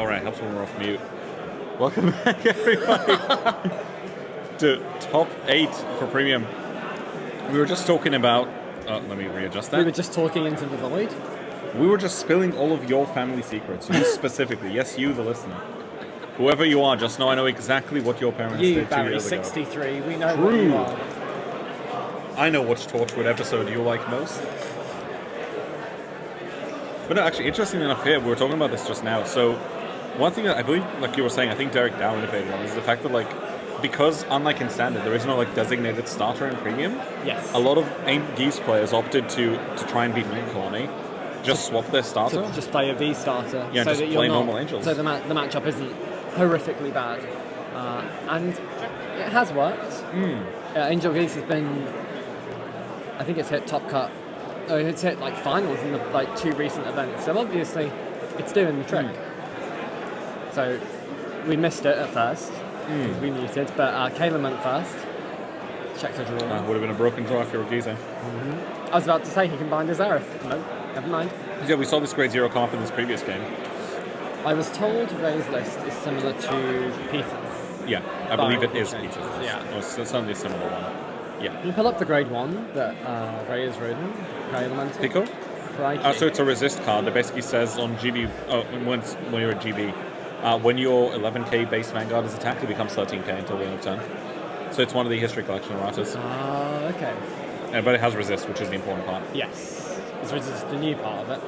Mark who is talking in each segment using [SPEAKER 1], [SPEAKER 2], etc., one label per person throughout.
[SPEAKER 1] Alright, helps when we're off mute. Welcome back, everybody, to Top 8 for Premium. We were just talking about... let me readjust that.
[SPEAKER 2] We were just talking into the void.
[SPEAKER 1] We were just spilling all of your family secrets. You specifically. Yes, you, the listener. Whoever you are, just know I know exactly what your parents did 2 years ago.
[SPEAKER 2] You, Barry, 63, we know what you are.
[SPEAKER 1] I know which Torchwood episode you like most. But no, actually, interesting enough here, we were talking about this just now. So, one thing that I believe, like you were saying, I think Derek Dow innovated on is the fact that, like, because unlike in Standard, there is no, like, designated starter in Premium.
[SPEAKER 2] Yes.
[SPEAKER 1] A lot of Geese players opted to try and beat Megacolony. Just swap their starter.
[SPEAKER 2] To just play a V starter.
[SPEAKER 1] Yeah,
[SPEAKER 2] so
[SPEAKER 1] just
[SPEAKER 2] that
[SPEAKER 1] play
[SPEAKER 2] you're
[SPEAKER 1] normal Angels.
[SPEAKER 2] So the matchup isn't horrifically bad. And it has worked. Angel Geese has been... I think it's hit top cut. Oh, it's hit like finals in the like 2 recent events. So obviously, it's doing the trick. So we missed it at first. We muted, but Kaelan went first. Checked a draw.
[SPEAKER 1] Would have been a broken draw if you were Gyze.
[SPEAKER 2] I was about to say he can bind his Aerith. No, never mind.
[SPEAKER 1] Yeah, we saw this grade 0 comp in this previous game.
[SPEAKER 2] I was told Ray's list is similar to Peter's.
[SPEAKER 1] Yeah, I believe it is
[SPEAKER 2] changes.
[SPEAKER 1] Peter's.
[SPEAKER 2] Yeah.
[SPEAKER 1] Or certainly a similar one. Yeah.
[SPEAKER 2] You pull up the grade 1 that Ray is ridden. Elemental.
[SPEAKER 1] Pico?
[SPEAKER 2] Crikey.
[SPEAKER 1] So it's a resist card that basically says on GB, when you're at GB, when your 11k base Vanguard is attacked, it becomes 13k until the end of turn. So it's one of the history collection erratas.
[SPEAKER 2] Okay.
[SPEAKER 1] But it has resist, which is the important part.
[SPEAKER 2] Yes. Is resist a new part of it?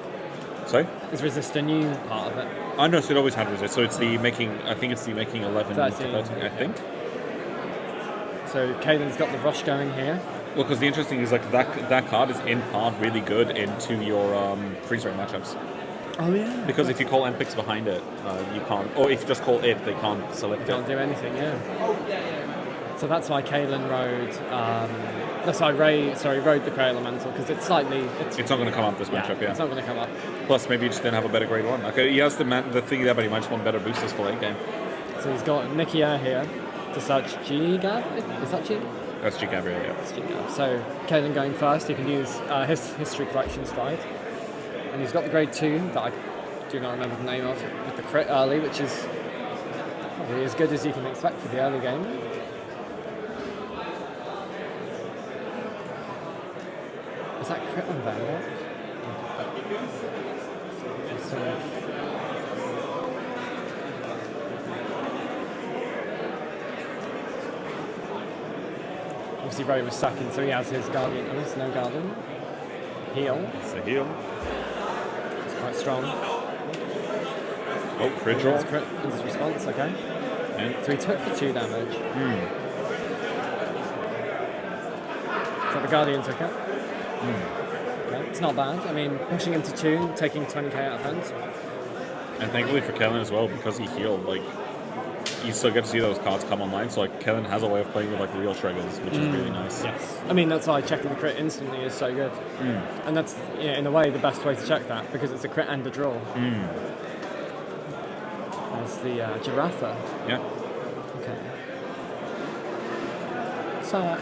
[SPEAKER 1] Sorry?
[SPEAKER 2] Is resist a new part of it?
[SPEAKER 1] I know, so it always had resist. So it's the making, I think it's the making 11 to 13, I think.
[SPEAKER 2] So Kaelan's got the rush going here.
[SPEAKER 1] Well, because the interesting is like that card is in part really good into your freeze rate matchups.
[SPEAKER 2] Oh yeah.
[SPEAKER 1] Because if you call MPix behind it, you can't. Or if you just call it, they can't select it.
[SPEAKER 2] Can't do anything. Yeah. So that's why Kaelan rode. That's why Ray rode the Cray Elemental because it's slightly. It's
[SPEAKER 1] not going to come up this matchup. Yeah.
[SPEAKER 2] It's not going to come up.
[SPEAKER 1] Plus, maybe you just didn't have a better grade 1. Okay, he has the thing there, but he might just want better boosters for late game.
[SPEAKER 2] So he's got Nicky Air here to search G-Gav. Is that G?
[SPEAKER 1] That's G-Gav, yeah.
[SPEAKER 2] It's G-Gav. So Kaelan going first, he can use his history collection stride. And he's got the grade 2 that I do not remember the name of, with the crit early, which is probably as good as you can expect for the early game. Is that crit on Vanguard? Obviously Ray was second, so he has his Guardian. Oh, there's no Guardian. Heal.
[SPEAKER 1] It's a heal.
[SPEAKER 2] It's quite strong.
[SPEAKER 1] Oh, crit draw.
[SPEAKER 2] Crit his response, okay.
[SPEAKER 1] And
[SPEAKER 2] so he took the 2 damage. So the Guardian's okay. Okay, it's not bad. I mean, pushing into 2, taking 20k out of hands.
[SPEAKER 1] And thankfully for Kaelan as well, because he healed, like, you still get to see those cards come online, so like Kaelan has a way of playing with like real triggers, which is really nice.
[SPEAKER 2] Yes. I mean, that's why checking the crit instantly is so good. And that's, in a way, the best way to check that, because it's a crit and a draw. There's the Giraffe.
[SPEAKER 1] Yeah.
[SPEAKER 2] Okay. So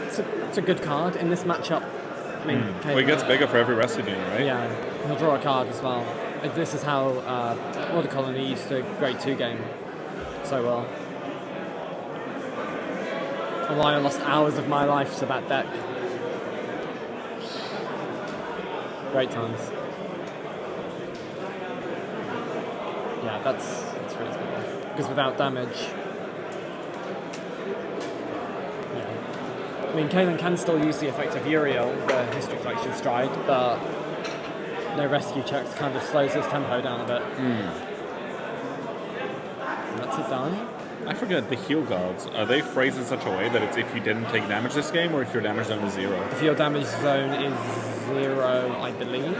[SPEAKER 2] it's a good card in this matchup. I mean,
[SPEAKER 1] well, he gets bigger for every rested unit, right?
[SPEAKER 2] Yeah, he'll draw a card as well. This is how Megacolony used to grade 2 game so well. And why I lost hours of my life to that deck. Great times. Yeah, that's reasonable. Because without damage... Yeah. I mean, Kaelan can still use the effect of Uriel, the history collection stride, but no rescue checks kind of slows his tempo down a bit. And that's it done.
[SPEAKER 1] I forget, the heal guards, are they phrased in such a way that it's if you didn't take damage this game, or if your damage zone is 0?
[SPEAKER 2] If your damage zone is 0, I believe.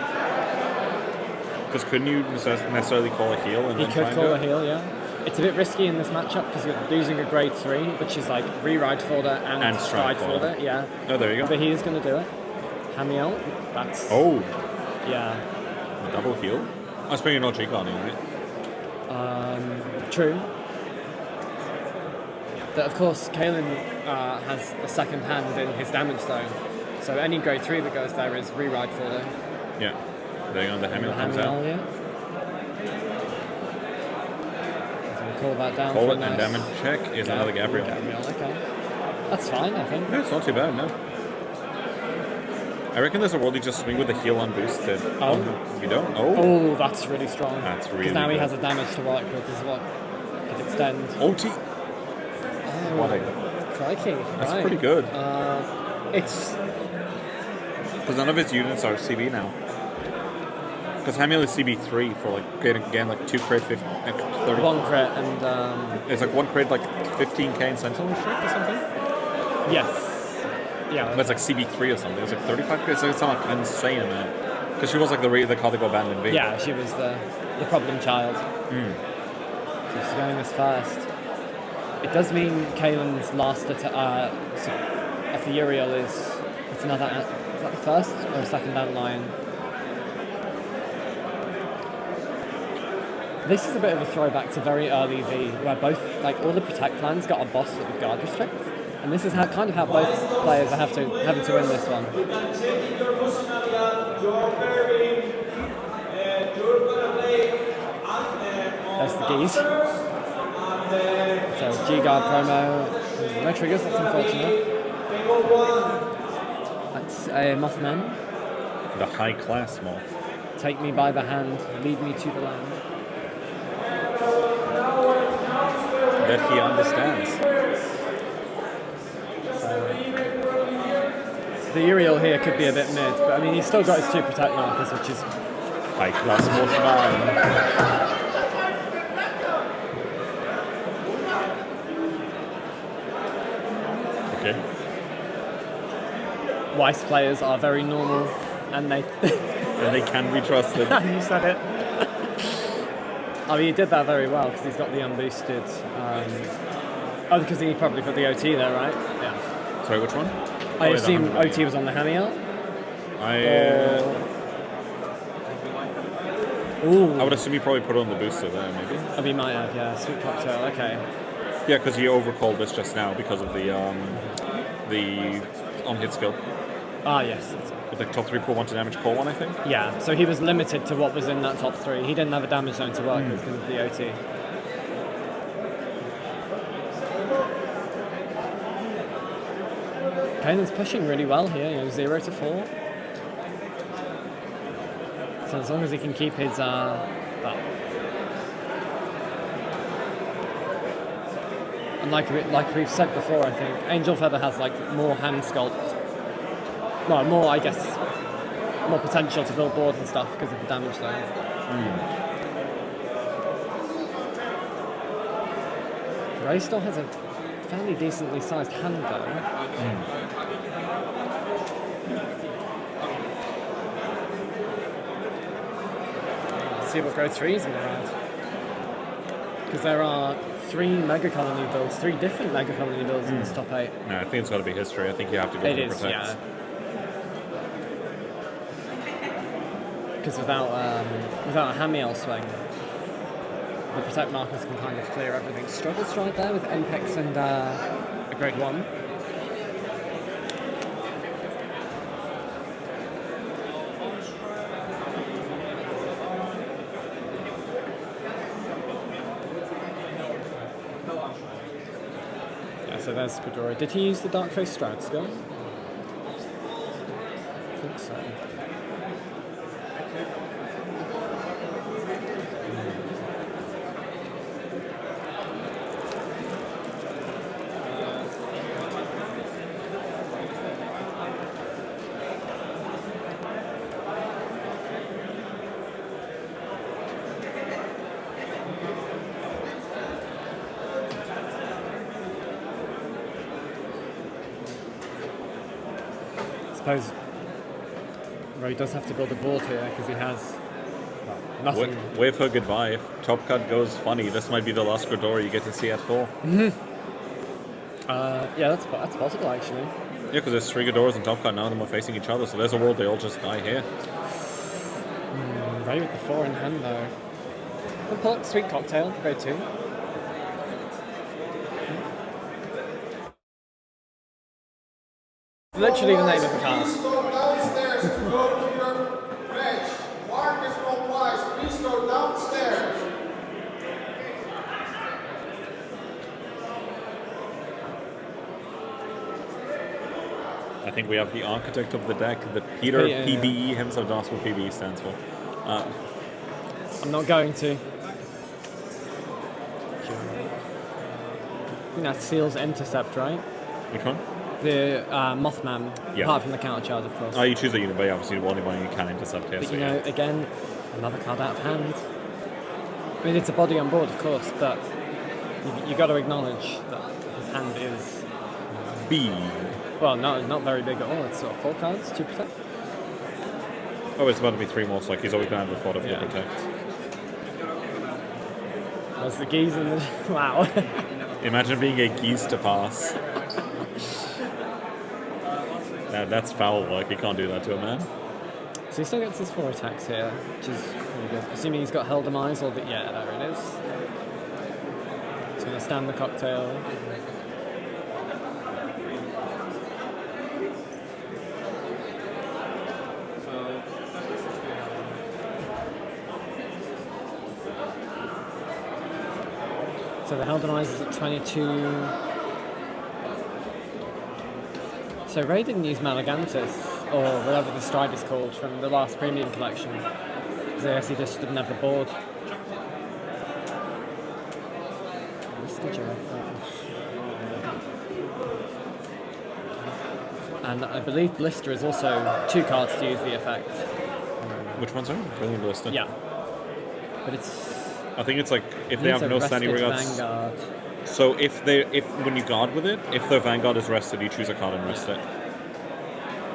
[SPEAKER 1] Because couldn't you necessarily call a heal and
[SPEAKER 2] You
[SPEAKER 1] then
[SPEAKER 2] could
[SPEAKER 1] try and
[SPEAKER 2] call
[SPEAKER 1] do
[SPEAKER 2] a
[SPEAKER 1] it?
[SPEAKER 2] heal, yeah. It's a bit risky in this matchup because you're losing a grade 3, which is like rewrite folder and stride folder. Yeah.
[SPEAKER 1] Oh, there you go.
[SPEAKER 2] But he is going to do it. Hamiel, that's...
[SPEAKER 1] Oh,
[SPEAKER 2] Yeah.
[SPEAKER 1] a double heal? I was playing an OG Guardian, right?
[SPEAKER 2] True. But of course, Kaelan has the second hand in his damage zone. So any grade 3 that goes there is rewrite folder.
[SPEAKER 1] Yeah. There you go, the Hamiel comes out.
[SPEAKER 2] Yeah. call that down.
[SPEAKER 1] Call
[SPEAKER 2] for
[SPEAKER 1] it,
[SPEAKER 2] a nice
[SPEAKER 1] and damage check is another Gabriel.
[SPEAKER 2] Okay. That's fine, I think.
[SPEAKER 1] No, it's not too bad, no. I reckon there's a world you just swing with the heal on boosted.
[SPEAKER 2] Oh.
[SPEAKER 1] No, you don't? Oh.
[SPEAKER 2] Oh, that's really strong.
[SPEAKER 1] That's really
[SPEAKER 2] Because now he
[SPEAKER 1] good.
[SPEAKER 2] has a damage to work with as well. Could extend.
[SPEAKER 1] OT.
[SPEAKER 2] Oh,
[SPEAKER 1] What
[SPEAKER 2] crikey.
[SPEAKER 1] That's
[SPEAKER 2] right.
[SPEAKER 1] pretty good.
[SPEAKER 2] It's...
[SPEAKER 1] Because none of his units are CB now. Because Hamiel is CB3 for like getting again like 2 crit 50, like 30.
[SPEAKER 2] One crit and...
[SPEAKER 1] It's like 1 crit like 15k in Sentinel Strike or something.
[SPEAKER 2] Yes. Yeah.
[SPEAKER 1] But it's like CB3 or something. It's like 35k. It's like some like insane amount. Because she was like the Codigo abandoned V.
[SPEAKER 2] Yeah, she was the problem child. So she's going as first. It does mean Kaelan's last off the Uriel is another. Is that the first or the second antlion? This is a bit of a throwback to very early V, where both all the protect plans got a boss that would guard restrict, and this is kind of how both players are having to win this one. There's the Gyze. So G-Guard promo, no triggers, that's unfortunate. That's a Mothman.
[SPEAKER 1] The high class moth.
[SPEAKER 2] Take me by the hand, lead me to the land.
[SPEAKER 1] That he understands.
[SPEAKER 2] The Uriel here could be a bit mid, but I mean he's still got his 2 protect markers, which is
[SPEAKER 1] High class moth. Okay.
[SPEAKER 2] Weiss players are very normal, and they
[SPEAKER 1] And they can be trusted.
[SPEAKER 2] you said it. I mean, he did that very well because he's got the unboosted. Because he probably put the OT there, right? Yeah.
[SPEAKER 1] Sorry, which one?
[SPEAKER 2] I assume OT was on the Hamiel. Ooh.
[SPEAKER 1] I would assume you probably put it on the booster there, maybe.
[SPEAKER 2] Oh, he might have, yeah. Sweet cocktail, okay.
[SPEAKER 1] Yeah, because you overcalled this just now because of the on-hit skill.
[SPEAKER 2] Ah, yes.
[SPEAKER 1] With like top 3 pull 1 to damage, call 1, I think.
[SPEAKER 2] Yeah, so he was limited to what was in that top 3. He didn't have a damage zone to work with because of the OT. Kaelan's pushing really well here, 0 to 4. So as long as he can keep his, and like we've said before, I think Angel Feather has more hand sculpt. Well, more I guess, more potential to build board and stuff because of the damage zone. Ray still has a fairly decently sized hand though. Let's see what grade 3's in around. Because there are 3 Megacolony builds, 3 different Megacolony builds in this top 8.
[SPEAKER 1] No, I think it's got to be history. I think you have to go
[SPEAKER 2] It
[SPEAKER 1] for
[SPEAKER 2] is,
[SPEAKER 1] protect.
[SPEAKER 2] yeah. Because without a Hamiel swing, the protect markers can kind of clear everything. Struggle stride there with Mpex and a grade 1. Yeah, so there's Gredora. Did he use the Dark Face Stride skill? I think so. I suppose Ray does have to build a board here because he has nothing.
[SPEAKER 1] Wave her goodbye. If Top Cut goes funny, this might be the last Gredora you get to see at 4.
[SPEAKER 2] Yeah, that's possible actually.
[SPEAKER 1] Yeah, because there's 3 Gredoras and Top Cut, none of them are facing each other, so there's a world they all just die here.
[SPEAKER 2] Ray with the 4 in hand though. We'll pull up Sweet Cocktail, grade 2. Literally the name of the card.
[SPEAKER 3] Downstairs and go to your bench. Marcus from Weiss, please go downstairs.
[SPEAKER 1] I think we have the architect of the deck, the Peter
[SPEAKER 2] Yeah.
[SPEAKER 1] PBE himself. That's what PBE stands for.
[SPEAKER 2] I'm not going to. I think that's Seal's Intercept, right?
[SPEAKER 1] Which one?
[SPEAKER 2] The Mothman,
[SPEAKER 1] Yeah.
[SPEAKER 2] apart from the counter charge, of course.
[SPEAKER 1] Oh, you choose a unit, but obviously the only one you can intercept here.
[SPEAKER 2] But
[SPEAKER 1] So
[SPEAKER 2] you know, again, another card out of hand. I mean, it's a body on board, of course, but you got to acknowledge that his hand is,
[SPEAKER 1] B.
[SPEAKER 2] well, not very big at all. It's sort of 4 cards, 2%.
[SPEAKER 1] Oh, it's about to be 3 more, so like he's always going to have the thought of
[SPEAKER 2] Yeah.
[SPEAKER 1] the protect.
[SPEAKER 2] There's the Gyze and the... Wow.
[SPEAKER 1] Imagine being a geese to pass. That's foul work. You can't do that to a man.
[SPEAKER 2] So he still gets his 4 attacks here, which is pretty good. Assuming he's got Hell Demise, or the... Yeah, there it is. He's going to stand the cocktail. So the Hell Demise is at 22. So Ray didn't use Malagantis, or whatever the stride is called, from the last premium collection. Because I guess he just didn't have the board. Mr. Giraffe. And I believe Blister is also 2 cards to use the effect.
[SPEAKER 1] Which one's on? Brilliant Blister.
[SPEAKER 2] Yeah. But it's...
[SPEAKER 1] I think it's like if they
[SPEAKER 2] it's
[SPEAKER 1] have
[SPEAKER 2] a
[SPEAKER 1] no standing
[SPEAKER 2] rested
[SPEAKER 1] regards.
[SPEAKER 2] Vanguard.
[SPEAKER 1] So if when you guard with it, if the Vanguard is rested, you choose a card and rest it.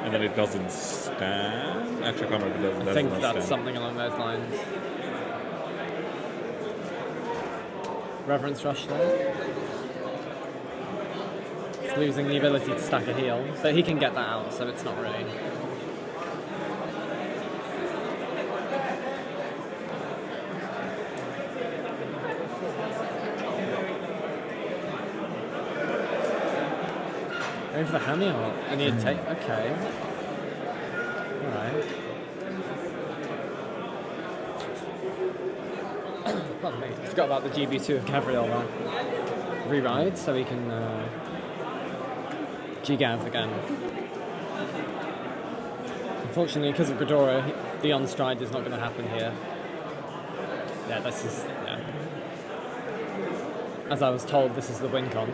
[SPEAKER 1] And then it doesn't stand. Actually, I can't remember if it doesn't.
[SPEAKER 2] I think
[SPEAKER 1] doesn't
[SPEAKER 2] that's
[SPEAKER 1] stand.
[SPEAKER 2] something along those lines. Reverence Rush there. He's losing the ability to stack a heal, but he can get that out, so it's not really... Going for the hammy art. I need to take... Okay. Alright. Pardon me. I forgot about the GB2 of Gabriel there. Re-ride, so we can G-Gav again. Unfortunately, because of Gredora, the on-stride is not going to happen here. Yeah, this is... Yeah. As I was told, this is the win con.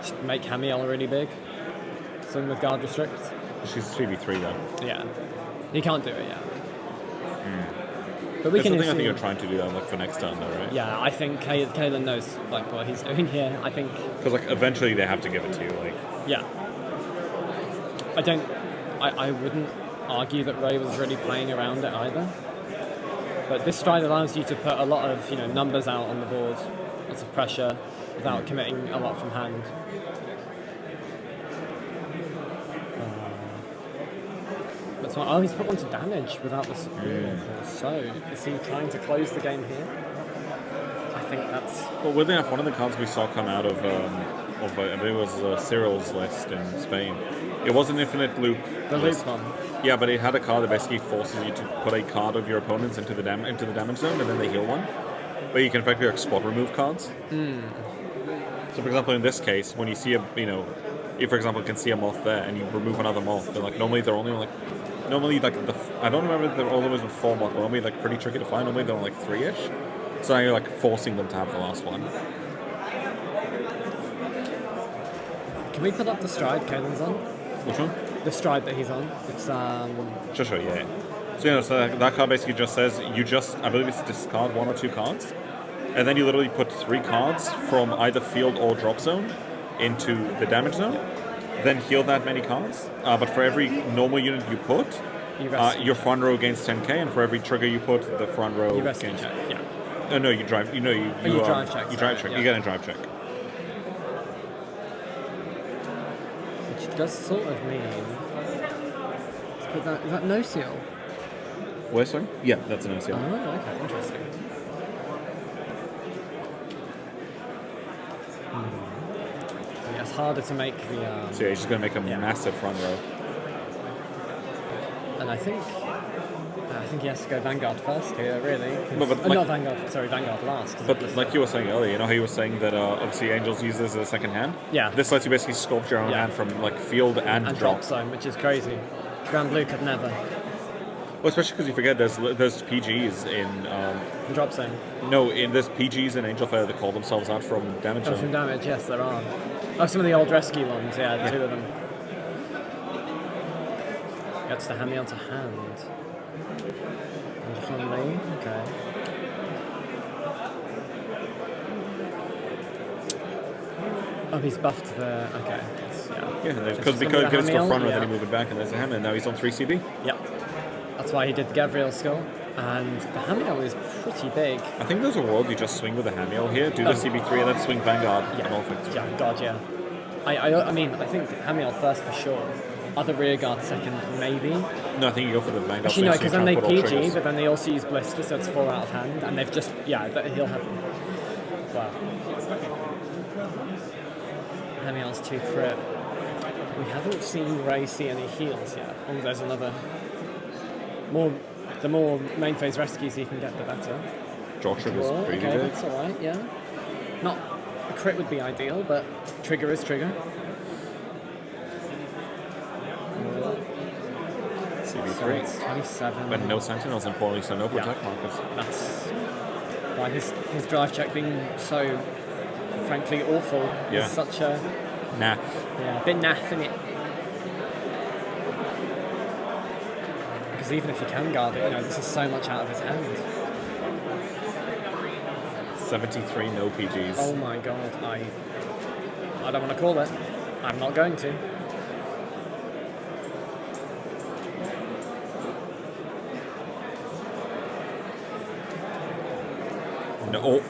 [SPEAKER 2] Just make Hamiel really big. Swing with guard restrict.
[SPEAKER 1] She's 3v3 though.
[SPEAKER 2] Yeah. He can't do it, yeah. But we
[SPEAKER 1] That's
[SPEAKER 2] can
[SPEAKER 1] the thing I think
[SPEAKER 2] assume-
[SPEAKER 1] you're trying to do that like for next turn though, right?
[SPEAKER 2] Yeah, I think Kaelan knows like what he's doing here. I think,
[SPEAKER 1] Because like eventually they have to give it to you. Like
[SPEAKER 2] yeah. I wouldn't argue that Ray was really playing around it either. But this stride allows you to put a lot of numbers out on the board, lots of pressure, without committing a lot from hand. But so, he's put 1 to damage without the superior. So, is he trying to close the game here? I think that's...
[SPEAKER 1] well, weirdly enough, one of the cards we saw come out of I believe it was Cyril's list in Spain. It was an infinite loop.
[SPEAKER 2] The
[SPEAKER 1] list.
[SPEAKER 2] loop one.
[SPEAKER 1] Yeah, but it had a card that basically forces you to put a card of your opponents into the damage zone, and then they heal one. But you can effectively like spot remove cards. So, for example, in this case, when you see you for example can see a moth there, and you remove another moth, they're like normally they're only I don't remember if they're always with 4 moth, but normally like pretty tricky to find. Normally they're like 3-ish. So now you're like forcing them to have the last one.
[SPEAKER 2] Can we put up the stride Kaelan's on?
[SPEAKER 1] Which one?
[SPEAKER 2] The stride that he's on. It's
[SPEAKER 1] Sure, yeah. So so that card basically just says I believe it's discard 1 or 2 cards, and then you literally put 3 cards from either field or drop zone into the damage zone, then heal that many cards. But for every normal unit you put, your front row gains 10k, and for every trigger you put, the front row
[SPEAKER 2] you rescue
[SPEAKER 1] gains.
[SPEAKER 2] check. Yeah.
[SPEAKER 1] No, you drive. You
[SPEAKER 2] drive check.
[SPEAKER 1] You drive check.
[SPEAKER 2] Yeah.
[SPEAKER 1] You get a drive check.
[SPEAKER 2] Which does sort of mean. Is that no seal?
[SPEAKER 1] Where, sorry? Yeah, that's an OCL.
[SPEAKER 2] Oh, okay, interesting. Yeah, it's harder to make the.
[SPEAKER 1] So yeah, he's just gonna make a
[SPEAKER 2] Yeah.
[SPEAKER 1] massive front row.
[SPEAKER 2] And I think I think he has to go Vanguard first here, really.
[SPEAKER 1] But
[SPEAKER 2] Not Vanguard, sorry, Vanguard last.
[SPEAKER 1] But like you were saying earlier, you know how you were saying that obviously Angels use this as a second hand?
[SPEAKER 2] Yeah.
[SPEAKER 1] This lets you basically sculpt your own hand from like field and
[SPEAKER 2] and
[SPEAKER 1] drop.
[SPEAKER 2] drop zone, which is crazy. Grand Blue could never.
[SPEAKER 1] Well, especially because you forget there's PGs in...
[SPEAKER 2] The drop zone.
[SPEAKER 1] No, there's PGs in Angel Feather that call themselves out from damage
[SPEAKER 2] Oh,
[SPEAKER 1] zone.
[SPEAKER 2] from damage, yes, there are. Oh, some of the old rescue ones, yeah, two of them. Gets the hammy onto hand. Megacolony, okay. Oh, he's buffed the... Okay.
[SPEAKER 1] Yeah, because he
[SPEAKER 2] Just
[SPEAKER 1] goes to a front row,
[SPEAKER 2] yeah.
[SPEAKER 1] then he moved it back, and there's a hammer, and now he's on 3 CB.
[SPEAKER 2] Yep. That's why he did the Gabriel skull. And the Hamiel is pretty big.
[SPEAKER 1] I think there's a world you just swing with the Hamiel here, do the CB3, and then swing Vanguard.
[SPEAKER 2] Yeah,
[SPEAKER 1] and all things.
[SPEAKER 2] yeah, God, yeah. I mean, I think Hamiel first for sure. Other rear guard second, maybe.
[SPEAKER 1] No, I think you go for the Vanguard.
[SPEAKER 2] Actually, no,
[SPEAKER 1] swing,
[SPEAKER 2] because
[SPEAKER 1] so you
[SPEAKER 2] then
[SPEAKER 1] try
[SPEAKER 2] they
[SPEAKER 1] and put all
[SPEAKER 2] PG,
[SPEAKER 1] triggers.
[SPEAKER 2] but then they also use Blister, so it's 4 out of hand, and they've just, yeah, he'll have... Wow. Hamiel's 2 crit. We haven't seen Ray see any heals yet. Oh, there's another... The more main phase rescues you can get, the better.
[SPEAKER 1] Draw triggers
[SPEAKER 2] Draw,
[SPEAKER 1] pretty
[SPEAKER 2] okay,
[SPEAKER 1] big.
[SPEAKER 2] that's alright, yeah. Not... A crit would be ideal, but trigger is trigger. So
[SPEAKER 1] CB3.
[SPEAKER 2] it's 27.
[SPEAKER 1] But no sentinels, importantly, so no protect markers.
[SPEAKER 2] That's why his drive check being so, frankly, awful.
[SPEAKER 1] Yeah.
[SPEAKER 2] Is such a...
[SPEAKER 1] Nah.
[SPEAKER 2] Yeah, a bit naff, isn't it? Because even if he can guard it, this is so much out of his hand.
[SPEAKER 1] 73 no PGs.
[SPEAKER 2] Oh my god, I don't want to call it. I'm not going to.
[SPEAKER 1] No.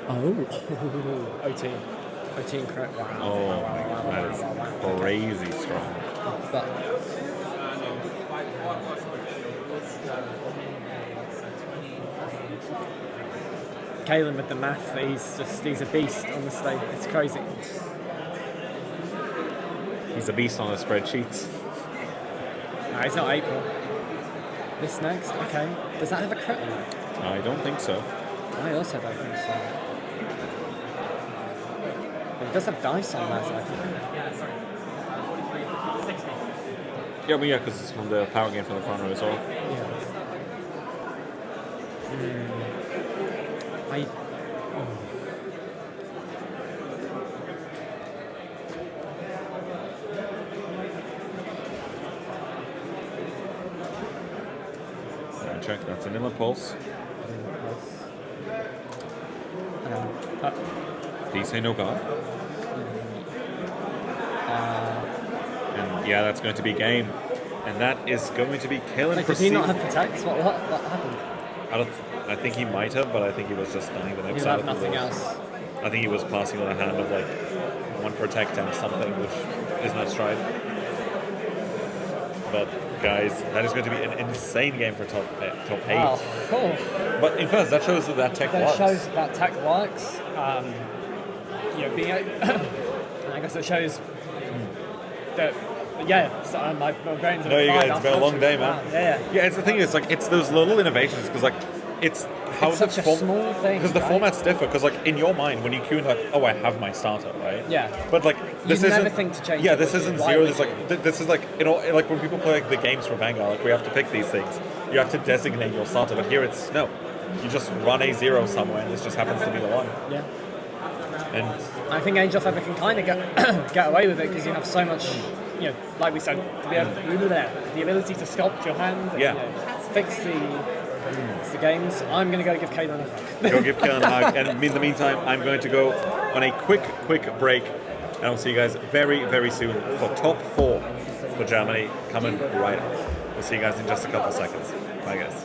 [SPEAKER 2] Oh. OT. OT and crit. Wow.
[SPEAKER 1] Oh,
[SPEAKER 2] Wow.
[SPEAKER 1] that is crazy strong.
[SPEAKER 2] But Kaelan with the math, he's a beast on the stage. It's crazy.
[SPEAKER 1] He's a beast on the spreadsheets.
[SPEAKER 2] No, he's not April. This next, okay. Does that have a crit on it?
[SPEAKER 1] I don't think so.
[SPEAKER 2] I also don't think so. But it does have dice on that, I think.
[SPEAKER 1] Yeah, but yeah, because it's from the power gain from the front row as well.
[SPEAKER 2] Yeah.
[SPEAKER 1] Check, that's an inlet pulse. Do you say no god? And yeah, that's going to be game. And that is going to be Kaelan.
[SPEAKER 2] Did he not have protect? What happened?
[SPEAKER 1] I think he might have, but I think he was just dying the next
[SPEAKER 2] He
[SPEAKER 1] side
[SPEAKER 2] have
[SPEAKER 1] of the
[SPEAKER 2] nothing
[SPEAKER 1] rules.
[SPEAKER 2] else.
[SPEAKER 1] I think he was passing on a hand of like one protect and something, which is not stride. But guys, that is going to be an insane game for top 8.
[SPEAKER 2] Wow, cool.
[SPEAKER 1] But in fact, that shows that tech
[SPEAKER 2] That
[SPEAKER 1] works.
[SPEAKER 2] shows that tech works. Being I guess it shows that. Yeah, so my brain's
[SPEAKER 1] No, you
[SPEAKER 2] fried
[SPEAKER 1] guys, it's been a
[SPEAKER 2] after
[SPEAKER 1] long day,
[SPEAKER 2] watching
[SPEAKER 1] man.
[SPEAKER 2] that. Yeah.
[SPEAKER 1] Yeah, it's the thing is, like, it's those little innovations, because, like, it's how
[SPEAKER 2] It's such a small thing,
[SPEAKER 1] because the
[SPEAKER 2] right?
[SPEAKER 1] formats differ. Because, like, in your mind, when you queue in, like, oh, I have my starter, right?
[SPEAKER 2] Yeah.
[SPEAKER 1] But like, this
[SPEAKER 2] You
[SPEAKER 1] isn't.
[SPEAKER 2] never think to change
[SPEAKER 1] Yeah,
[SPEAKER 2] it,
[SPEAKER 1] this
[SPEAKER 2] would you?
[SPEAKER 1] isn't
[SPEAKER 2] Why
[SPEAKER 1] zero.
[SPEAKER 2] would
[SPEAKER 1] This like this is like like when people play like the games for Vanguard, like we have to pick these things. You have to designate your starter, but here it's no. You just run a 0 somewhere, and this just happens to be the one.
[SPEAKER 2] Yeah.
[SPEAKER 1] And
[SPEAKER 2] I think Angel Feather can kind of get away with it because you have so much, like we said, the ability to sculpt your hand, and,
[SPEAKER 1] Yeah.
[SPEAKER 2] fix the games. I'm going to go give Kaelan a hug.
[SPEAKER 1] go give Kaelan a hug. And in the meantime, I'm going to go on a quick break, and I'll see you guys very, very soon for top 4 for Germany coming right up. We'll see you guys in just a couple seconds. Bye, guys.